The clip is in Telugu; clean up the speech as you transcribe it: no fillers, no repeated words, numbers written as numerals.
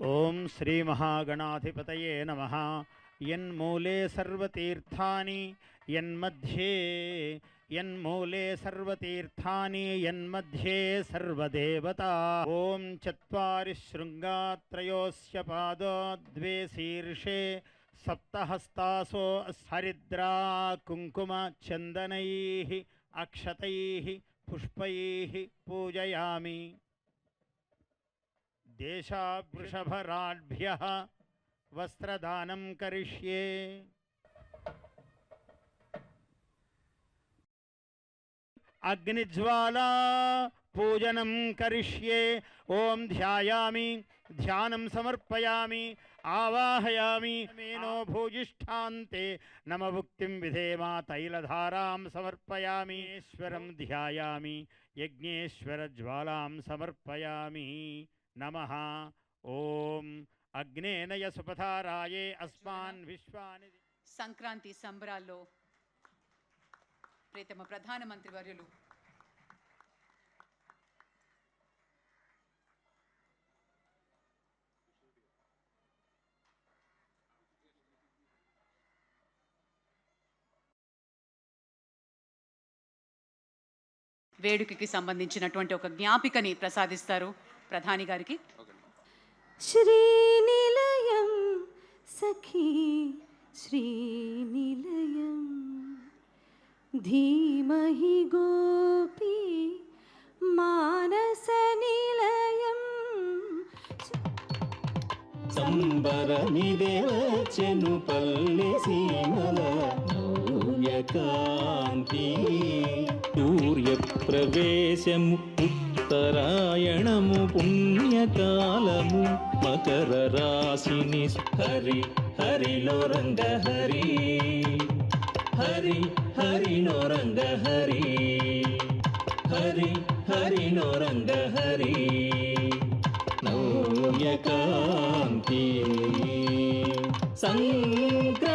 ఓం శ్రీ మహాగణాధిపతయే నమః. యన్మూలే సర్వతీర్థాని యన్మూలే సర్వతీర్థాని యన్మధ్యే సర్వదేవతా. ఓం చత్వారి శృంగాత్రయోస్య పాదో ద్వే శీర్షే సప్తహస్తాసో హరిద్రా కుంకుమ చందనైః అక్షతైః పుష్పైః పూజయామి. దేశావృషభరాఢ్భ్యః వస్త్రదానం కరిష్యే. అగ్నిజ్వాలా పూజనం కరిష్యే. ఓం ధ్యాయామి, ధ్యానం సమర్పయామి, ఆవాహయామి. మేనో భూజిష్ఠాంతే నమభుక్తిం విధేమా. తైలధారాం సమర్పయామి. ఈశ్వరం ధ్యాయామి, యజ్ఞేశ్వర జ్వాలాం సమర్పయామి. నమః. ఓం అగ్నేనయ సుపథారాయే అస్మాన్ విశ్వాని. సంక్రాంతి సంబరాల్లో ప్రియతమ ప్రధానమంత్రి వర్యులు వేడుకకి సంబంధించినటువంటి ఒక జ్ఞాపికని ప్రసాదిస్తారు ప్రధాని గారికి. శ్రీనిలయం సఖీ శ్రీనిలయం ధీమహి గోపీ మానస నిలయం. సంబరమిదేవచెను పల్లె సీమల నవ్యకాంతి. సూర్యప్రవేశము ఉత్తరాయణము పుణ్యకాలము మకర రాశిని. హరి హరిలో రంగ హరి, హరి హరిలో రంగ హరి, హరి హరిలో రంగ హరి. నవ్యకాంతి సంక్రాంతి